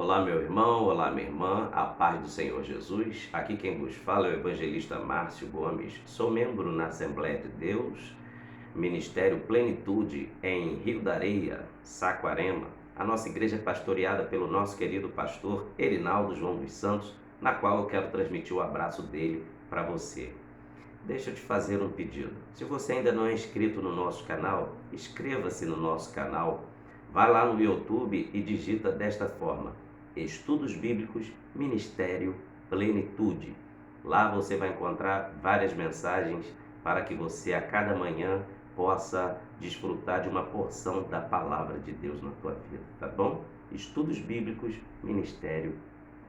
Olá, meu irmão, olá, minha irmã, a paz do Senhor Jesus. Aqui quem vos fala é o evangelista Márcio Gomes. Sou membro na Assembleia de Deus, Ministério Plenitude, em Rio da Areia, Saquarema. A nossa igreja é pastoreada pelo nosso querido pastor Erinaldo João dos Santos, na qual eu quero transmitir o abraço dele para você. Deixa eu te fazer um pedido. Se você ainda não é inscrito no nosso canal, inscreva-se no nosso canal. Vá lá no YouTube e digita desta forma: Estudos Bíblicos Ministério Plenitude. Lá você vai encontrar várias mensagens para que você a cada manhã possa desfrutar de uma porção da palavra de Deus na tua vida, tá bom? Estudos Bíblicos Ministério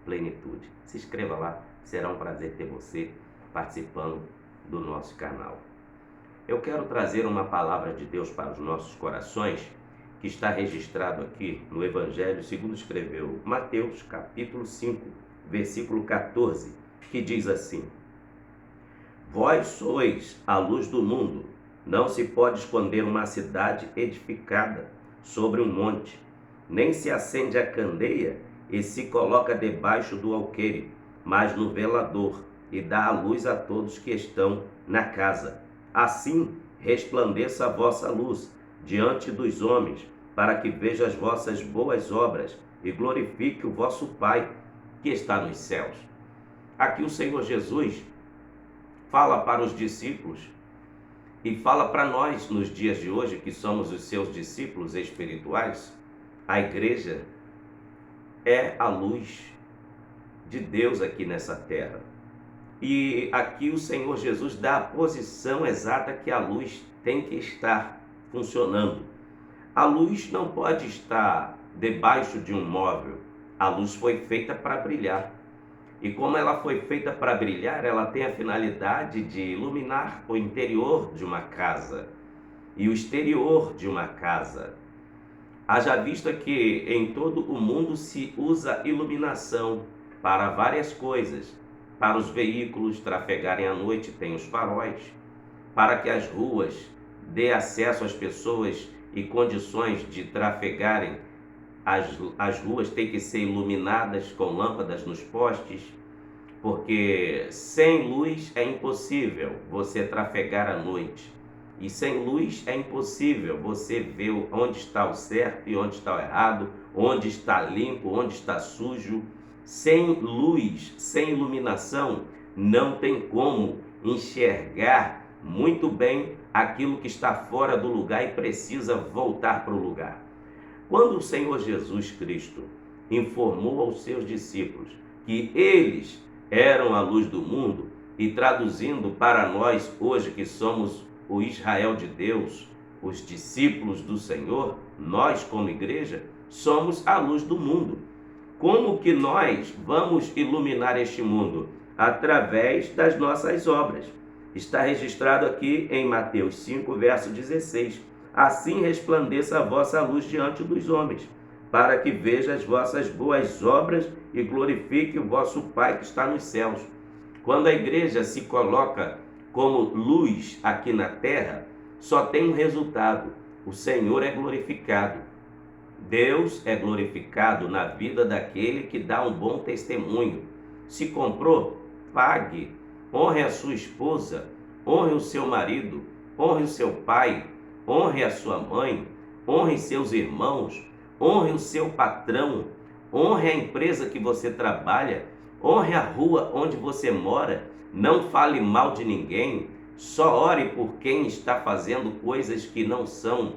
Plenitude. Se inscreva lá, será um prazer ter você participando do nosso canal. Eu quero trazer uma palavra de Deus para os nossos corações, que está registrado aqui no Evangelho segundo escreveu Mateus, capítulo 5, versículo 14, que diz assim: Vós sois a luz do mundo. Não se pode esconder uma cidade edificada sobre um monte, nem se acende a candeia e se coloca debaixo do alqueire, mas no velador, e dá a luz a todos que estão na casa. Assim resplandeça a vossa luz diante dos homens, para que vejam as vossas boas obras e glorifique o vosso Pai que está nos céus. Aqui o Senhor Jesus fala para os discípulos e fala para nós nos dias de hoje, que somos os seus discípulos espirituais. A igreja é a luz de Deus aqui nessa terra. E aqui o Senhor Jesus dá a posição exata que a luz tem que estar funcionando. A luz não pode estar debaixo de um móvel. A luz foi feita para brilhar. E como ela foi feita para brilhar, ela tem a finalidade de iluminar o interior de uma casa e o exterior de uma casa. Haja vista que em todo o mundo se usa iluminação para várias coisas. Para os veículos trafegarem à noite, tem os faróis. Para que as ruas dê acesso às pessoas e condições de trafegarem, as ruas têm que ser iluminadas com lâmpadas nos postes, porque sem luz é impossível você trafegar à noite. E sem luz é impossível você ver onde está o certo e onde está o errado, onde está limpo, onde está sujo. Sem luz, sem iluminação, não tem como enxergar muito bem aquilo que está fora do lugar e precisa voltar para o lugar. Quando o Senhor Jesus Cristo informou aos seus discípulos que eles eram a luz do mundo, e traduzindo para nós hoje que somos o Israel de Deus, os discípulos do Senhor, nós como igreja somos a luz do mundo. Como que nós vamos iluminar este mundo? Através das nossas obras. Está registrado aqui em Mateus 5, verso 16. Assim resplandeça a vossa luz diante dos homens, para que vejam as vossas boas obras e glorifique o vosso Pai que está nos céus. Quando a igreja se coloca como luz aqui na terra, só tem um resultado: o Senhor é glorificado. Deus é glorificado na vida daquele que dá um bom testemunho. Se comprou, pague. Honre a sua esposa, honre o seu marido, honre o seu pai, honre a sua mãe, honre seus irmãos, honre o seu patrão, honre a empresa que você trabalha, honre a rua onde você mora. Não fale mal de ninguém, só ore por quem está fazendo coisas que não são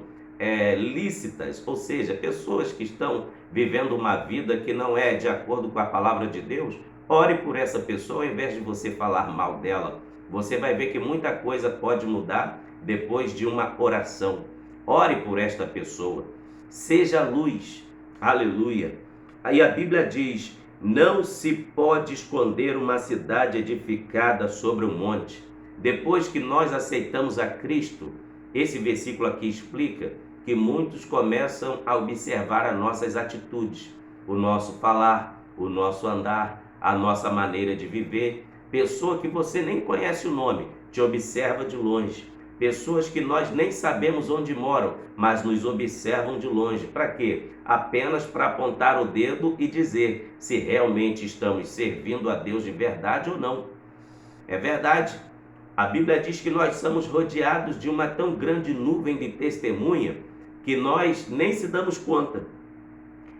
lícitas, ou seja, pessoas que estão vivendo uma vida que não é de acordo com a palavra de Deus. Ore por essa pessoa ao invés de você falar mal dela. Você vai ver que muita coisa pode mudar depois de uma oração. Ore por esta pessoa. Seja luz. Aleluia. Aí a Bíblia diz: não se pode esconder uma cidade edificada sobre um monte. Depois que nós aceitamos a Cristo, esse versículo aqui explica que muitos começam a observar as nossas atitudes, o nosso falar, o nosso andar, a nossa maneira de viver. Pessoa que você nem conhece o nome, te observa de longe. pessoas que nós nem sabemos onde moram, mas nos observam de longe. Para quê? Apenas para apontar o dedo e dizer se realmente estamos servindo a Deus de verdade ou não. É verdade. A Bíblia diz que nós somos rodeados de uma tão grande nuvem de testemunha que nós nem se damos conta.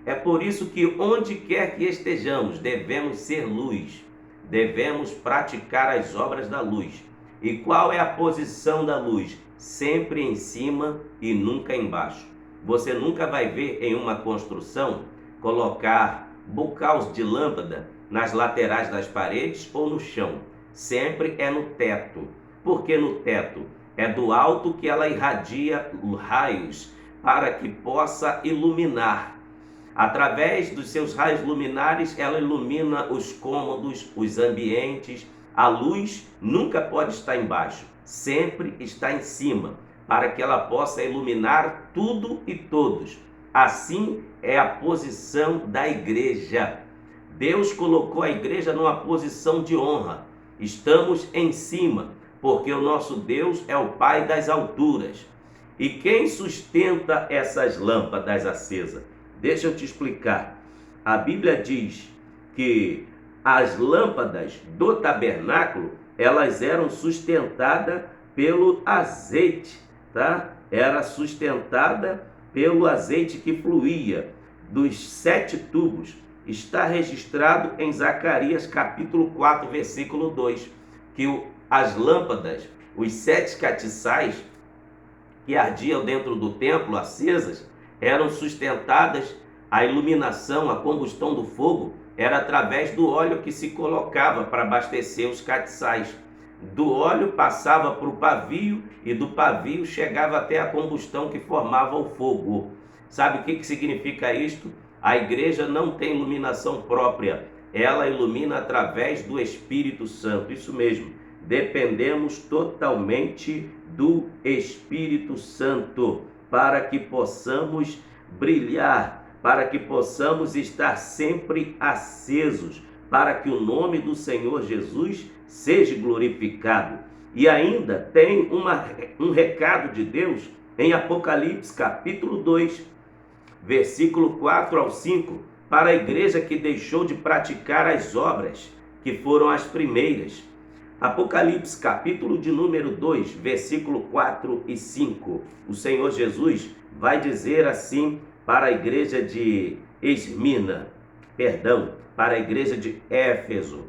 É por isso que onde quer que estejamos, devemos ser luz, devemos praticar as obras da luz. E qual é a posição da luz? Sempre em cima e nunca embaixo. Você nunca vai ver em uma construção colocar bocais de lâmpada nas laterais das paredes ou no chão. Sempre é no teto. Por que no teto? É do alto que ela irradia raios para que possa iluminar. Através dos seus raios luminares, ela ilumina os cômodos, os ambientes. A luz nunca pode estar embaixo, sempre está em cima, para que ela possa iluminar tudo e todos. Assim é a posição da igreja. Deus colocou a igreja numa posição de honra. Estamos em cima, porque o nosso Deus é o Pai das alturas. E quem sustenta essas lâmpadas acesas? Deixa eu te explicar. A Bíblia diz que as lâmpadas do tabernáculo, elas eram sustentadas pelo azeite, tá? Era sustentada pelo azeite que fluía dos 7 tubos. Está registrado em Zacarias capítulo 4, versículo 2, que as lâmpadas, os 7 catiçais que ardiam dentro do templo acesas, eram sustentadas, a iluminação, a combustão do fogo, era através do óleo que se colocava para abastecer os catiçais. Do óleo passava para o pavio e do pavio chegava até a combustão que formava o fogo. Sabe o que significa isto? A igreja não tem iluminação própria, ela ilumina através do Espírito Santo. Isso mesmo, dependemos totalmente do Espírito Santo para que possamos brilhar, para que possamos estar sempre acesos, para que o nome do Senhor Jesus seja glorificado. E ainda tem um recado de Deus em Apocalipse capítulo 2, versículo 4 ao 5, para a igreja que deixou de praticar as obras que foram as primeiras. Apocalipse capítulo de número 2, versículo 4 e 5. O Senhor Jesus vai dizer assim para a igreja de Esmirna, para a igreja de Éfeso,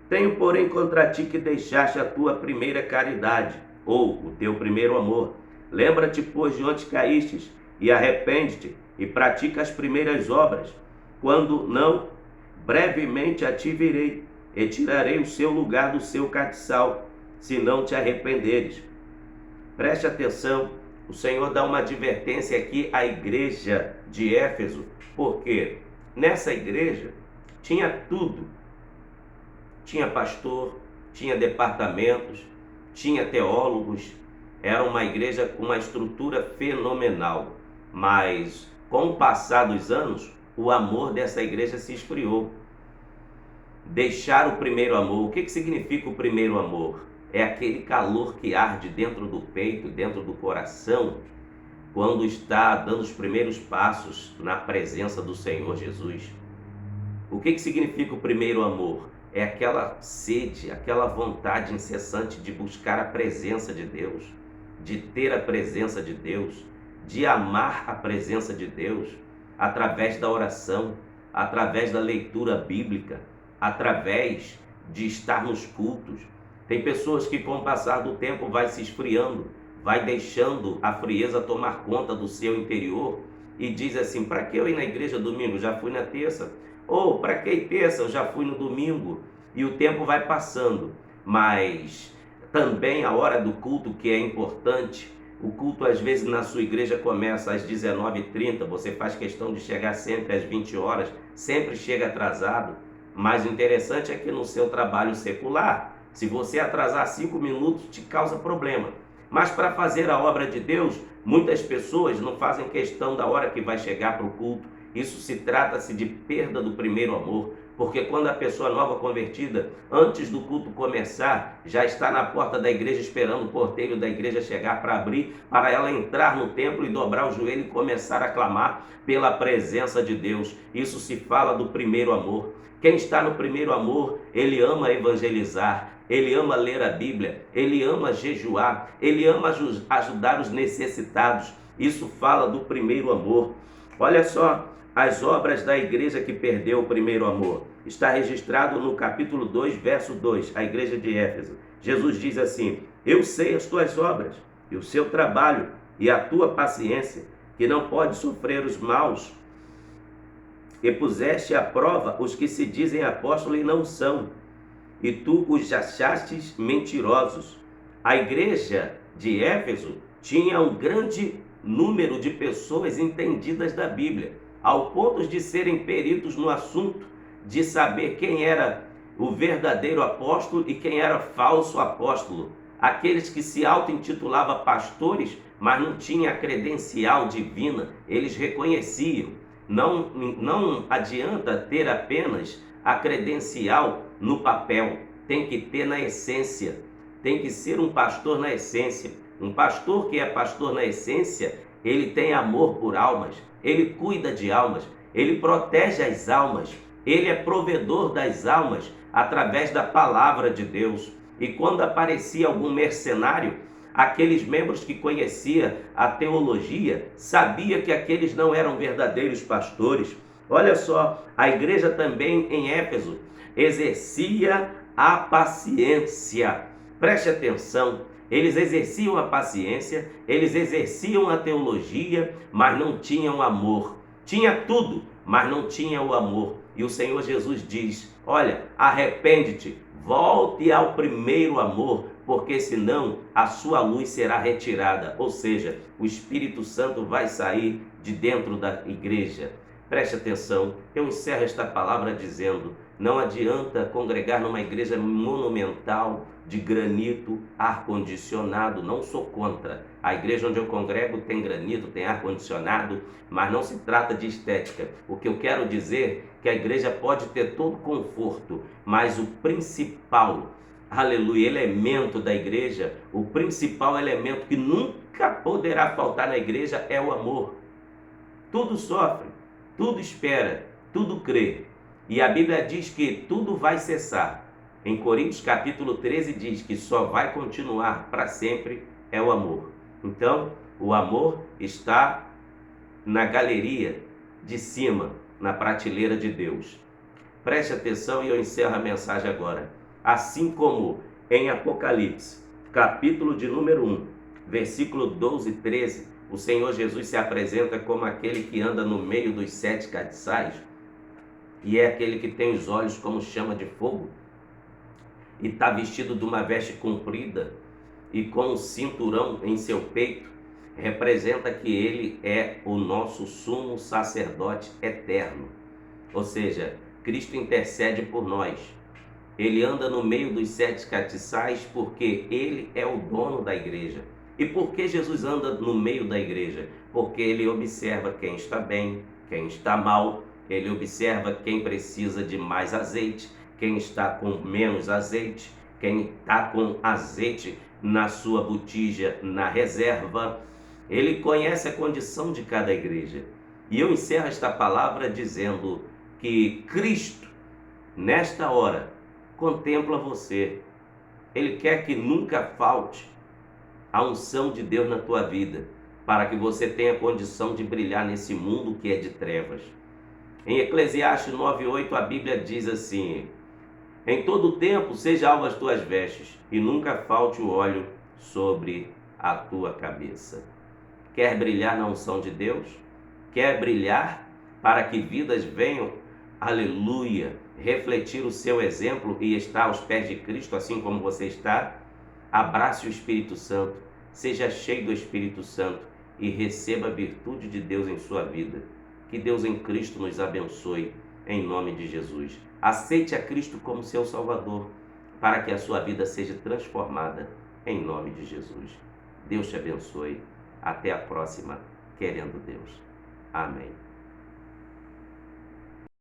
Tenho, porém, contra ti que deixaste a tua primeira caridade, ou o teu primeiro amor. Lembra-te, pois, de onde caístes, e arrepende-te, e pratica as primeiras obras. Quando não, brevemente a ti virei, e tirarei o seu lugar do seu catiçal, se não te arrependeres. Preste atenção, o Senhor dá uma advertência aqui à igreja de Éfeso, porque nessa igreja tinha tudo. Tinha pastor, tinha departamentos, tinha teólogos, era uma igreja com uma estrutura fenomenal, mas com o passar dos anos, o amor dessa igreja se esfriou. Deixar o primeiro amor. O que significa o primeiro amor? É aquele calor que arde dentro do peito, dentro do coração, quando está dando os primeiros passos na presença do Senhor Jesus. O que significa o primeiro amor? É aquela sede, aquela vontade incessante de buscar a presença de Deus, de ter a presença de Deus, de amar a presença de Deus, através da oração, através da leitura bíblica, através de estar nos cultos. Tem pessoas que com o passar do tempo vai se esfriando, vai deixando a frieza tomar conta do seu interior e diz assim: para que eu ir na igreja domingo? Já fui na terça. Ou para que terça? Eu já fui no domingo. E o tempo vai passando, mas também a hora do culto, que é importante. O culto às vezes na sua igreja começa às 19h30, você faz questão de chegar sempre às 20 horas, sempre chega atrasado. Mas o interessante é que no seu trabalho secular, se você atrasar 5 minutos, te causa problema. Mas para fazer a obra de Deus, muitas pessoas não fazem questão da hora que vai chegar para o culto. Isso se trata-se de perda do primeiro amor, porque quando a pessoa nova convertida, antes do culto começar, já está na porta da igreja esperando o porteiro da igreja chegar para abrir, para ela entrar no templo e dobrar o joelho e começar a clamar pela presença de Deus. Isso se fala do primeiro amor. Quem está no primeiro amor, ele ama evangelizar, ele ama ler a Bíblia, ele ama jejuar, ele ama ajudar os necessitados. Isso fala do primeiro amor. Olha só as obras da igreja que perdeu o primeiro amor. Está registrado no capítulo 2, verso 2, a igreja de Éfeso. Jesus diz assim: eu sei as tuas obras, e o seu trabalho, e a tua paciência, que não pode sofrer os maus, e puseste à prova os que se dizem apóstolos e não são, e tu os achastes mentirosos. A igreja de Éfeso tinha um grande número de pessoas entendidas da Bíblia, ao ponto de serem peritos no assunto, de saber quem era o verdadeiro apóstolo e quem era falso apóstolo. Aqueles que se auto-intitulavam pastores, mas não tinham a credencial divina, eles reconheciam. Não adianta ter apenas a credencial no papel, tem que ter na essência, tem que ser um pastor na essência. Um pastor que é pastor na essência, ele tem amor por almas, ele cuida de almas, ele protege as almas, ele é provedor das almas através da palavra de Deus. E quando aparecia algum mercenário, aqueles membros que conheciam a teologia, sabia que aqueles não eram verdadeiros pastores. Olha só, a igreja também em Éfeso exercia a paciência. Preste atenção, eles exerciam a paciência, eles exerciam a teologia, mas não tinham amor. Tinha tudo, mas não tinha o amor. E o Senhor Jesus diz: olha, arrepende-te, volte ao primeiro amor, porque senão a sua luz será retirada. Ou seja, o Espírito Santo vai sair de dentro da igreja. Preste atenção, eu encerro esta palavra dizendo: não adianta congregar numa igreja monumental, de granito, ar-condicionado. Não sou contra. A igreja onde eu congrego tem granito, tem ar-condicionado, mas não se trata de estética. O que eu quero dizer é que a igreja pode ter todo conforto, mas o principal, aleluia, elemento da igreja, o principal elemento que nunca poderá faltar na igreja é o amor. Tudo sofre, tudo espera, tudo crê. E a Bíblia diz que tudo vai cessar. Em Coríntios capítulo 13 diz que só vai continuar para sempre é o amor. Então, o amor está na galeria de cima, na prateleira de Deus. Preste atenção e eu encerro a mensagem agora. Assim como em Apocalipse, capítulo de número 1, versículo 12 e 13, o Senhor Jesus se apresenta como aquele que anda no meio dos 7 castiçais, e é aquele que tem os olhos como chama de fogo, e está vestido de uma veste comprida e com um cinturão em seu peito. Representa que ele é o nosso sumo sacerdote eterno. Ou seja, Cristo intercede por nós. Ele anda no meio dos 7 castiçais porque ele é o dono da igreja. E por que Jesus anda no meio da igreja? Porque ele observa quem está bem, quem está mal, ele observa quem precisa de mais azeite, quem está com menos azeite, quem está com azeite na sua botija, na reserva. Ele conhece a condição de cada igreja. E eu encerro esta palavra dizendo que Cristo, nesta hora, contempla você. Ele quer que nunca falte a unção de Deus na tua vida, para que você tenha condição de brilhar nesse mundo que é de trevas. Em Eclesiastes 9:8 a Bíblia diz assim: em todo tempo seja alva as tuas vestes, e nunca falte o óleo sobre a tua cabeça. Quer brilhar na unção de Deus? Quer brilhar para que vidas venham, aleluia, refletir o seu exemplo e estar aos pés de Cristo, assim como você está? Abrace o Espírito Santo, seja cheio do Espírito Santo e receba a virtude de Deus em sua vida. Que Deus em Cristo nos abençoe, em nome de Jesus. Aceite a Cristo como seu Salvador, para que a sua vida seja transformada, em nome de Jesus. Deus te abençoe. Até a próxima, querendo Deus. Amém.